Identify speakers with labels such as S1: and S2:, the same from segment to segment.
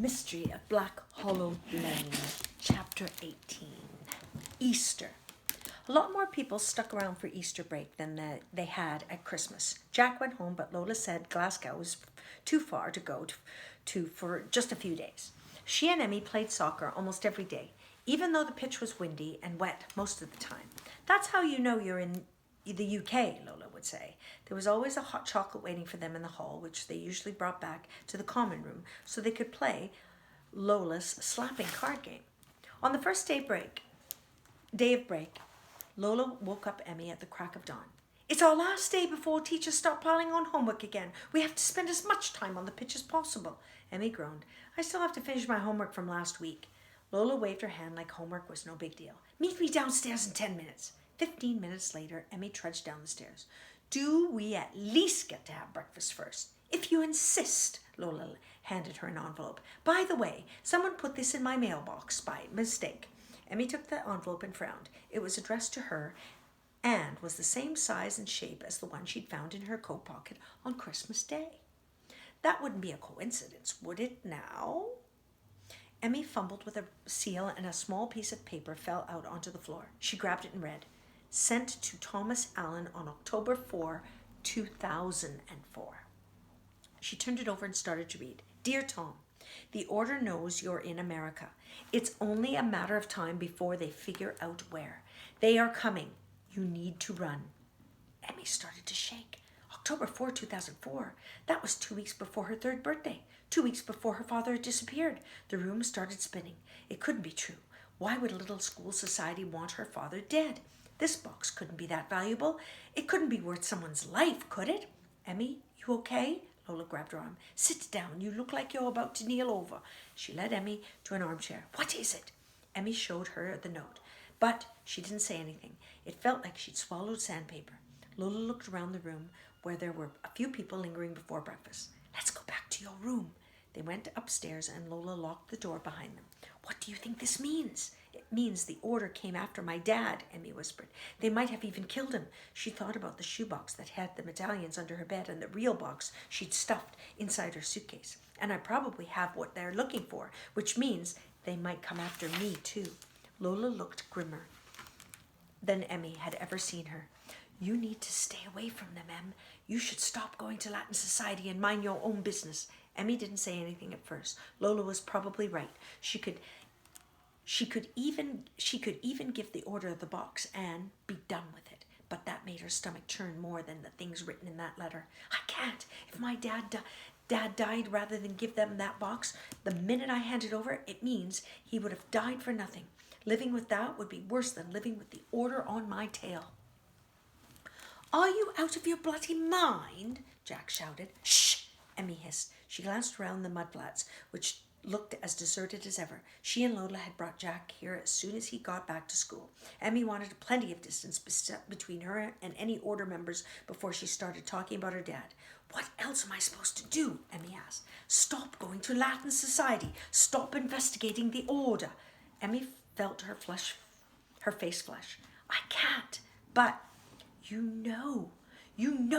S1: Mystery of Black Hollow Lane, Chapter 18. Easter. A lot more people stuck around for Easter break than they had at Christmas. Jack went home, but Lola said Glasgow was too far to go to for just a few days. She and Emmy played soccer almost every day, even though the pitch was windy and wet most of the time. That's how you know you're in the UK, Lola would say. There was always a hot chocolate waiting for them in the hall, which they usually brought back to the common room so they could play Lola's slapping card game. On the first day of break, Lola woke up Emmy at the crack of dawn. It's our last day before teachers start piling on homework again. We have to spend as much time on the pitch as possible. Emmy groaned. I still have to finish my homework from last week. Lola waved her hand like homework was no big deal. Meet me downstairs in 10 minutes. 15 minutes later, Emmy trudged down the stairs. Do we at least get to have breakfast first? If you insist, Lola handed her an envelope. By the way, someone put this in my mailbox by mistake. Emmy took the envelope and frowned. It was addressed to her and was the same size and shape as the one she'd found in her coat pocket on Christmas Day. That wouldn't be a coincidence, would it now? Emmy fumbled with a seal and a small piece of paper fell out onto the floor. She grabbed it and read, Sent to Thomas Allen on October 4, 2004. She turned it over and started to read. Dear Tom, the order knows you're in America. It's only a matter of time before they figure out where. They are coming. You need to run. Emmy started to shake. October 4, 2004. That was 2 weeks before her third birthday. 2 weeks before her father had disappeared. The room started spinning. It couldn't be true. Why would a little school society want her father dead? This box couldn't be that valuable. It couldn't be worth someone's life, could it? Emmy, you okay? Lola grabbed her arm. Sit down. You look like you're about to kneel over. She led Emmy to an armchair. What is it? Emmy showed her the note, but she didn't say anything. It felt like she'd swallowed sandpaper. Lola looked around the room where there were a few people lingering before breakfast. Let's go back to your room. They went upstairs and Lola locked the door behind them. What do you think this means? It means the order came after my dad, Emmy whispered. They might have even killed him. She thought about the shoebox that had the medallions under her bed and the real box she'd stuffed inside her suitcase. And I probably have what they're looking for, which means they might come after me too. Lola looked grimmer than Emmy had ever seen her. You need to stay away from them, Em. You should stop going to Latin Society and mind your own business. Emmy didn't say anything at first. Lola was probably right. She could even give the order of the box and be done with it. But that made her stomach churn more than the things written in that letter. I can't. If my dad died rather than give them that box, the minute I hand it over, it means he would have died for nothing. Living with that would be worse than living with the order on my tail. Are you out of your bloody mind? Jack shouted. Shh! Emmy hissed. She glanced around the mudflats, which looked as deserted as ever. She and Lola had brought Jack here as soon as he got back to school. Emmy wanted plenty of distance between her and any order members before she started talking about her dad. What else am I supposed to do? Emmy asked. Stop going to Latin Society. Stop investigating the order. Emmy felt her face flush. I can't, but you know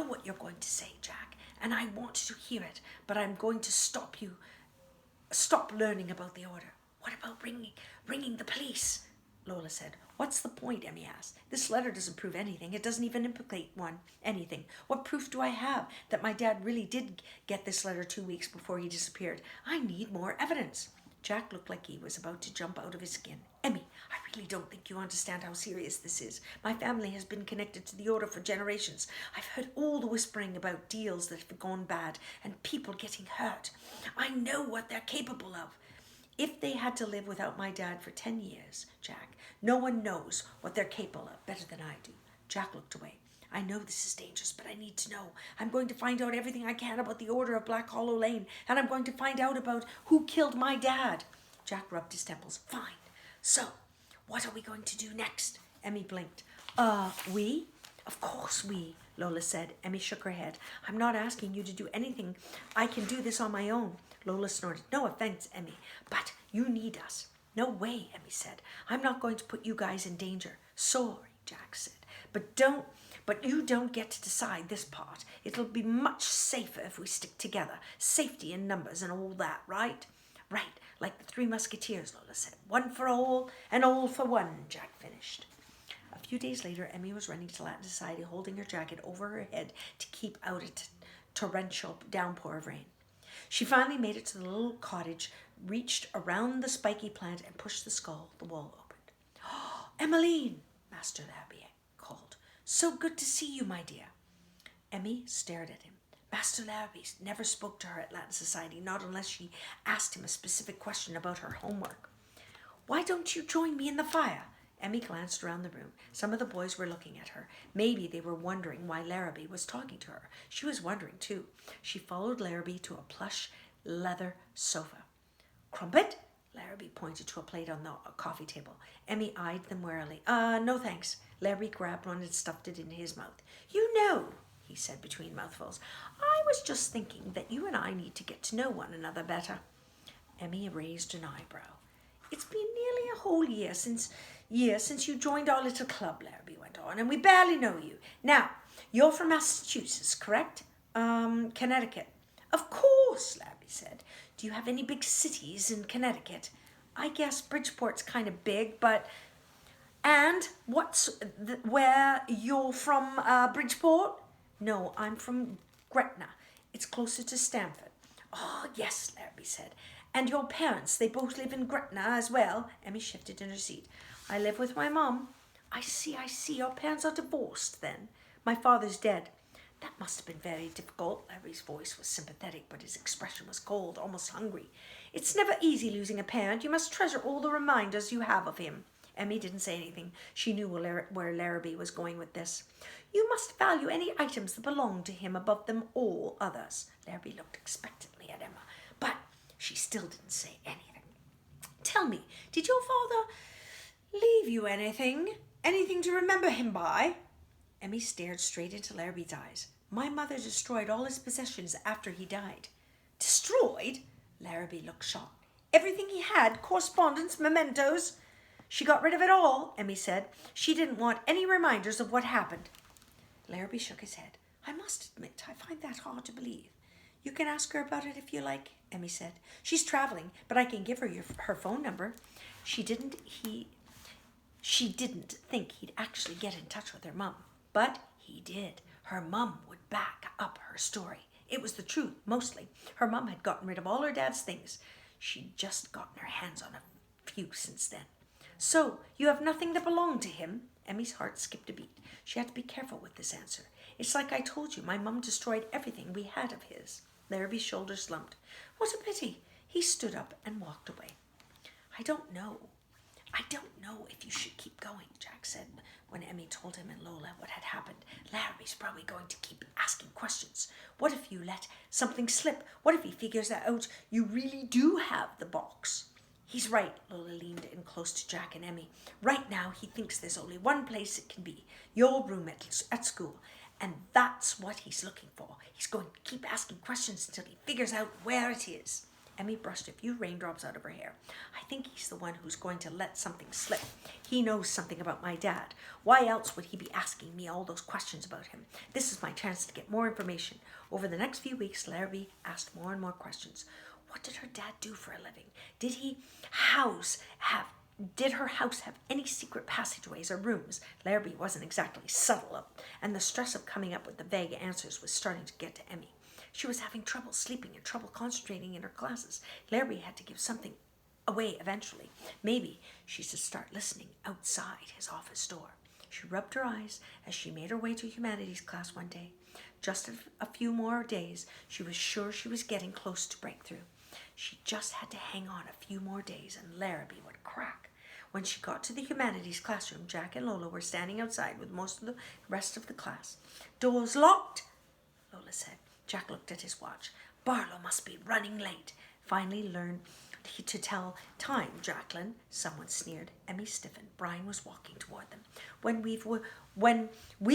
S1: what you're going to say, Jack, and I want to hear it, but I'm going to stop learning about the order. What about ringing the police? Lola said. What's the point? Emmy asked. This letter doesn't prove anything. It doesn't even implicate anything. What proof do I have that my dad really did get this letter 2 weeks before he disappeared? I need more evidence. Jack looked like he was about to jump out of his skin. Emmy, I really don't think you understand how serious this is. My family has been connected to the order for generations. I've heard all the whispering about deals that have gone bad and people getting hurt. I know what they're capable of. If they had to live without my dad for 10 years, Jack, no one knows what they're capable of better than I do. Jack looked away. I know this is dangerous, but I need to know. I'm going to find out everything I can about the order of Black Hollow Lane, and I'm going to find out about who killed my dad. Jack rubbed his temples. Fine. So, what are we going to do next? Emmy blinked. We? Of course we, Lola said. Emmy shook her head. I'm not asking you to do anything. I can do this on my own. Lola snorted. No offense, Emmy, but you need us. No way, Emmy said. I'm not going to put you guys in danger. Sorry, Jack said. But you don't get to decide this part. It'll be much safer if we stick together. Safety in numbers and all that, right? Right, like the Three Musketeers, Lola said. One for all and all for one, Jack finished. A few days later, Emmy was running to Latin Society holding her jacket over her head to keep out a torrential downpour of rain. She finally made it to the little cottage, reached around the spiky plant and pushed the wall opened. "Oh, Emmeline," Master Larrabee called. "So good to see you, my dear." Emmy stared at him. Master Larrabee never spoke to her at Latin Society, not unless she asked him a specific question about her homework. "Why don't you join me in the fire?" Emmy glanced around the room. Some of the boys were looking at her. Maybe they were wondering why Larrabee was talking to her. She was wondering too. She followed Larrabee to a plush leather sofa. "Crumpet?" Larrabee pointed to a plate on the coffee table. Emmy eyed them warily. No thanks." Larrabee grabbed one and stuffed it into his mouth. "You know," he said between mouthfuls, "I was just thinking that you and I need to get to know one another better." Emmy raised an eyebrow. "It's been nearly a whole year since you joined our little club," Larrabee went on, "and we barely know you. Now, you're from Massachusetts, correct? Connecticut." "Of course," Larrabee said. "Do you have any big cities in Connecticut?" "I guess Bridgeport's kind of big, but..." "And where you're from, Bridgeport?" "No, I'm from Gretna. It's closer to Stamford." "Oh, yes," Larrabee said. "And your parents, they both live in Gretna as well?" Emmy shifted in her seat. "I live with my mum." I see. Your parents are divorced, then?" "My father's dead." "That must have been very difficult." Larry's voice was sympathetic, but his expression was cold, almost hungry. "It's never easy losing a parent. You must treasure all the reminders you have of him." Emmy didn't say anything. She knew where Larrabee was going with this. "You must value any items that belong to him above them all others." Larrabee looked expectantly at Emma, but she still didn't say anything. "Tell me, did your father leave you anything? Anything to remember him by?" Emmy stared straight into Larrabee's eyes. "My mother destroyed all his possessions after he died." "Destroyed?" Larrabee looked shocked. "Everything he had? Correspondence, mementos?" "She got rid of it all," Emmy said. "She didn't want any reminders of what happened." Larrabee shook his head. "I must admit, I find that hard to believe." "You can ask her about it if you like," Emmy said. "She's traveling, but I can give her her phone number." She didn't think he'd actually get in touch with her mum, but he did. Her mum would back up her story. It was the truth, mostly. Her mum had gotten rid of all her dad's things. She'd just gotten her hands on a few since then. "So, you have nothing that belonged to him?" Emmy's heart skipped a beat. She had to be careful with this answer. "It's like I told you, my mum destroyed everything we had of his." Larrabee's shoulders slumped. "What a pity." He stood up and walked away. I don't know if you should keep going," Jack said when Emmy told him and Lola what had happened. "Larrabee's probably going to keep asking questions. What if you let something slip? What if he figures out you really do have the box?" "He's right," Lola leaned in close to Jack and Emmy. "Right now he thinks there's only one place it can be, your room at school. And that's what he's looking for. He's going to keep asking questions until he figures out where it is." Emmy brushed a few raindrops out of her hair. "I think he's the one who's going to let something slip. He knows something about my dad. Why else would he be asking me all those questions about him? This is my chance to get more information." Over the next few weeks, Larrabee asked more and more questions. What did her dad do for a living? Did her house have any secret passageways or rooms? Larrabee wasn't exactly subtle, and the stress of coming up with the vague answers was starting to get to Emmy. She was having trouble sleeping and trouble concentrating in her classes. Larrabee had to give something away eventually. Maybe she should start listening outside his office door. She rubbed her eyes as she made her way to humanities class one day. Just a few more days, she was sure she was getting close to breakthrough. She just had to hang on a few more days and Larrabee would crack. When she got to the humanities classroom, Jack and Lola were standing outside with most of the rest of the class. "Door's locked," Lola said. Jack looked at his watch. "Barlow must be running late." Finally learned to tell time, Jacqueline, someone sneered. Emmy stiffened. Brian was walking toward them. When we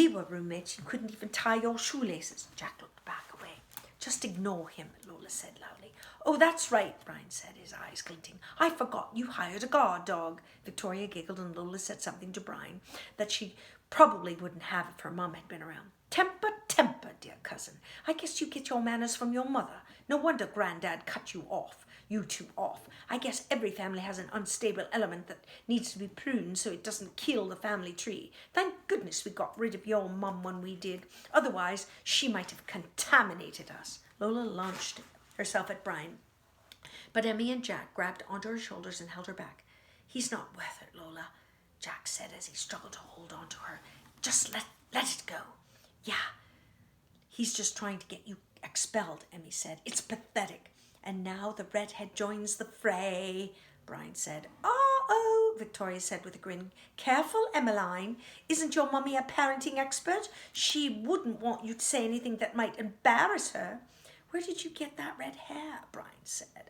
S1: were roommates, you couldn't even tie your shoelaces." Jack looked back away. "Just ignore him," Lola said loudly. "Oh, that's right," Brian said, his eyes glinting. "I forgot you hired a guard dog." Victoria giggled and Lola said something to Brian that she probably wouldn't have if her mum had been around. Temper, dear cousin. I guess you get your manners from your mother. No wonder Grandad cut you off." You two off. I guess every family has an unstable element that needs to be pruned so it doesn't kill the family tree. Thank goodness we got rid of your mum when we did. Otherwise, she might have contaminated us. Lola launched herself at Brian, but Emmy and Jack grabbed onto her shoulders and held her back. He's not worth it, Lola, Jack said as he struggled to hold on to her. Just let it go. Yeah, he's just trying to get you expelled, Emmy said. It's pathetic. And now the redhead joins the fray, Brian said. Oh, Victoria said with a grin. Careful, Emmeline. Isn't your mummy a parenting expert? She wouldn't want you to say anything that might embarrass her. Where did you get that red hair? Brian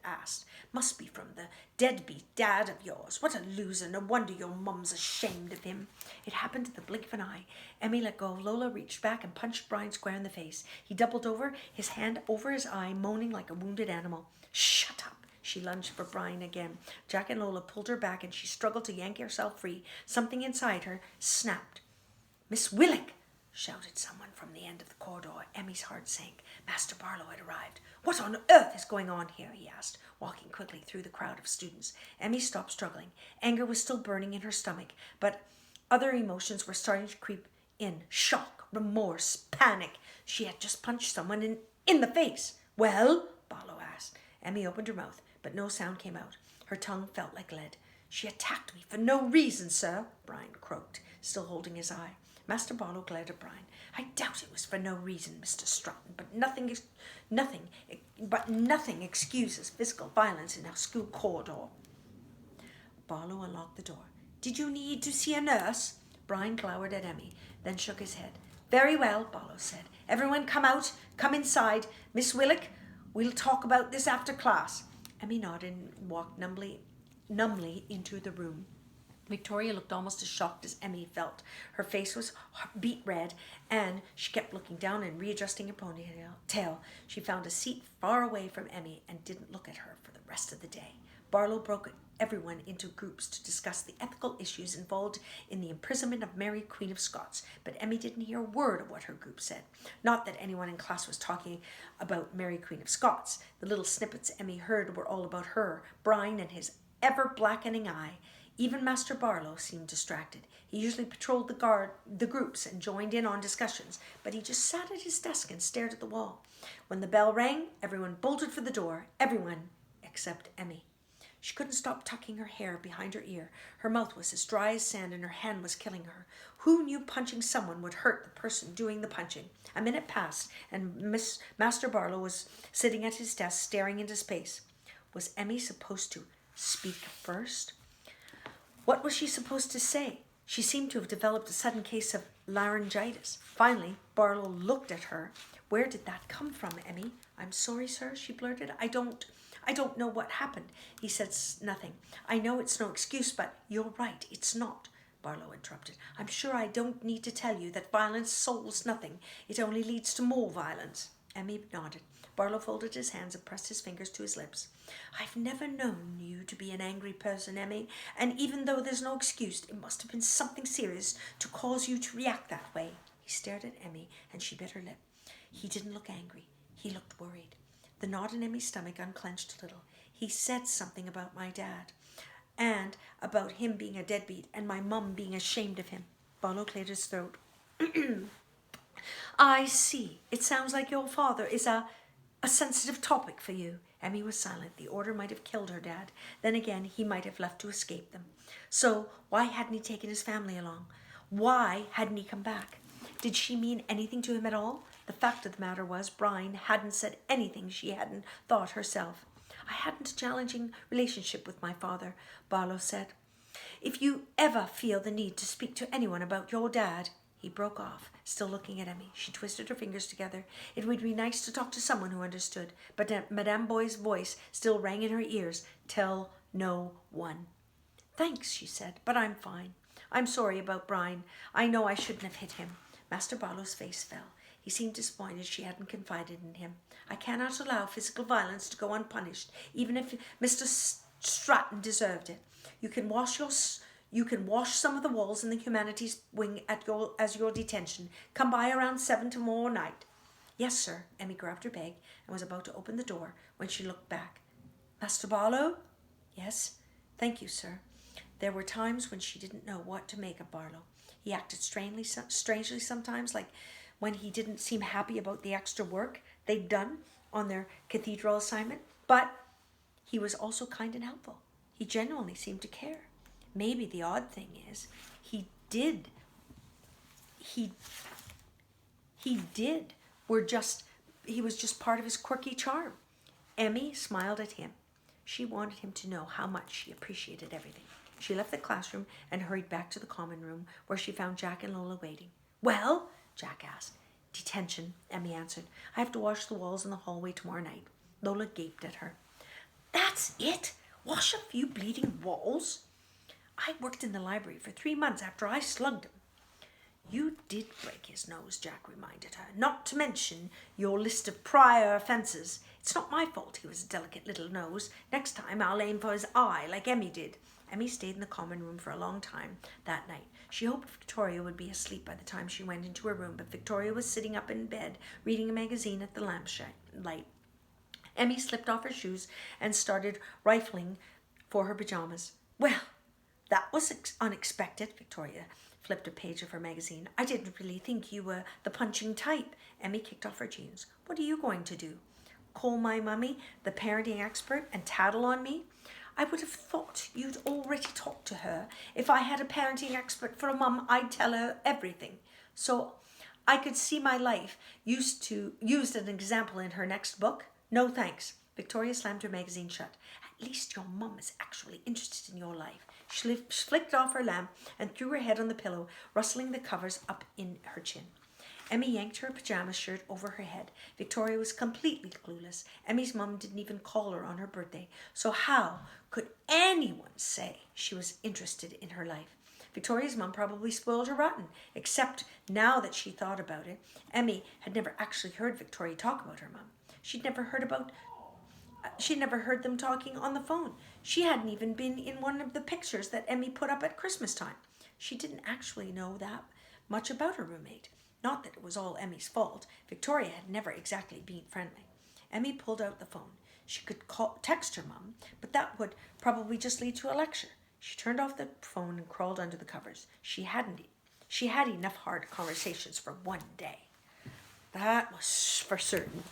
S1: asked. Must be from the deadbeat dad of yours. What a loser. No wonder your mum's ashamed of him. It happened in the blink of an eye. Emmy let go. Lola reached back and punched Brian square in the face. He doubled over, his hand over his eye, moaning like a wounded animal. Shut up. She lunged for Brian again. Jack and Lola pulled her back and she struggled to yank herself free. Something inside her snapped. Miss Willick! Shouted someone from the end of the corridor. Emmy's heart sank. Master Barlow had arrived. What on earth is going on here? He asked, walking quickly through the crowd of students. Emmy stopped struggling. Anger was still burning in her stomach, but other emotions were starting to creep in. Shock, remorse, panic. She had just punched someone in the face. Well? Barlow asked. Emmy opened her mouth, but no sound came out. Her tongue felt like lead. She attacked me for no reason, sir, Brian croaked, still holding his eye. Master Barlow glared at Brian. I doubt it was for no reason, Mr. Stratton, but nothing excuses physical violence in our school corridor. Barlow unlocked the door. Did you need to see a nurse? Brian glowered at Emmy, then shook his head. Very well, Barlow said. Everyone come out, come inside. Miss Willick, we'll talk about this after class. Emmy nodded and walked numbly into the room. Victoria looked almost as shocked as Emmy felt. Her face was beet red, and she kept looking down and readjusting her ponytail. She found a seat far away from Emmy and didn't look at her for the rest of the day. Barlow broke everyone into groups to discuss the ethical issues involved in the imprisonment of Mary, Queen of Scots, but Emmy didn't hear a word of what her group said. Not that anyone in class was talking about Mary, Queen of Scots. The little snippets Emmy heard were all about her, Brian, and his ever-blackening eye. Even Master Barlow seemed distracted. He usually patrolled the groups and joined in on discussions, but he just sat at his desk and stared at the wall. When the bell rang, everyone bolted for the door. Everyone except Emmy. She couldn't stop tucking her hair behind her ear. Her mouth was as dry as sand and her hand was killing her. Who knew punching someone would hurt the person doing the punching? A minute passed and Master Barlow was sitting at his desk staring into space. Was Emmy supposed to speak first? What was she supposed to say? She seemed to have developed a sudden case of laryngitis. Finally, Barlow looked at her. Where did that come from, Emmy? I'm sorry, sir, she blurted. I don't know what happened. He said nothing. I know it's no excuse, but you're right, it's not, Barlow interrupted. I'm sure I don't need to tell you that violence solves nothing. It only leads to more violence. Emmy nodded. Barlow folded his hands and pressed his fingers to his lips. I've never known you to be an angry person, Emmy, and even though there's no excuse, it must have been something serious to cause you to react that way. He stared at Emmy, and she bit her lip. He didn't look angry. He looked worried. The knot in Emmy's stomach unclenched a little. He said something about my dad, and about him being a deadbeat, and my mum being ashamed of him. Barlow cleared his throat. I see. It sounds like your father is a sensitive topic for you. Emmy was silent. The order might have killed her dad. Then again, he might have left to escape them. So why hadn't he taken his family along? Why hadn't he come back? Did she mean anything to him at all? The fact of the matter was, Brian hadn't said anything she hadn't thought herself. I hadn't a challenging relationship with my father, Barlow said. If you ever feel the need to speak to anyone about your dad... He broke off, still looking at Emmy. She twisted her fingers together. It would be nice to talk to someone who understood, but Madame Boy's voice still rang in her ears. Tell no one. Thanks, she said, but I'm fine. I'm sorry about Brian. I know I shouldn't have hit him. Master Barlow's face fell. He seemed disappointed she hadn't confided in him. I cannot allow physical violence to go unpunished, even if Mr. Stratton deserved it. You can wash some of the walls in the humanities wing as your detention. Come by around 7 tomorrow night. Yes, sir. Emmy grabbed her bag and was about to open the door when she looked back. Master Barlow? Yes. Thank you, sir. There were times when she didn't know what to make of Barlow. He acted strangely sometimes, like when he didn't seem happy about the extra work they'd done on their cathedral assignment. But he was also kind and helpful. He genuinely seemed to care. Maybe the odd thing is, he did. He was just part of his quirky charm. Emmy smiled at him. She wanted him to know how much she appreciated everything. She left the classroom and hurried back to the common room, where she found Jack and Lola waiting. Well? Jack asked. Detention, Emmy answered. I have to wash the walls in the hallway tomorrow night. Lola gaped at her. That's it? Wash a few bleeding walls? I worked in the library for 3 months after I slugged him. You did break his nose, Jack reminded her, not to mention your list of prior offences. It's not my fault he was a delicate little nose. Next time I'll aim for his eye, like Emmy did. Emmy stayed in the common room for a long time that night. She hoped Victoria would be asleep by the time she went into her room, but Victoria was sitting up in bed, reading a magazine at the lamplight. Emmy slipped off her shoes and started rifling for her pajamas. Well, that was unexpected, Victoria flipped a page of her magazine. I didn't really think you were the punching type. Emmy kicked off her jeans. What are you going to do? Call my mummy, the parenting expert, and tattle on me? I would have thought you'd already talked to her. If I had a parenting expert for a mum, I'd tell her everything. So I could see my life used as an example in her next book. No thanks. Victoria slammed her magazine shut. At least your mum is actually interested in your life. She flicked off her lamp and threw her head on the pillow, rustling the covers up in her chin. Emmy yanked her pajama shirt over her head. Victoria was completely clueless. Emmy's mum didn't even call her on her birthday. So how could anyone say she was interested in her life? Victoria's mum probably spoiled her rotten, except now that she thought about it, Emmy had never actually heard Victoria talk about her mum. She'd never heard them talking on the phone. She hadn't even been in one of the pictures that Emmy put up at Christmas time. She didn't actually know that much about her roommate. Not that it was all Emmy's fault. Victoria had never exactly been friendly. Emmy pulled out the phone. She could text her mum, but that would probably just lead to a lecture. She turned off the phone and crawled under the covers. She had enough hard conversations for one day. That was for certain.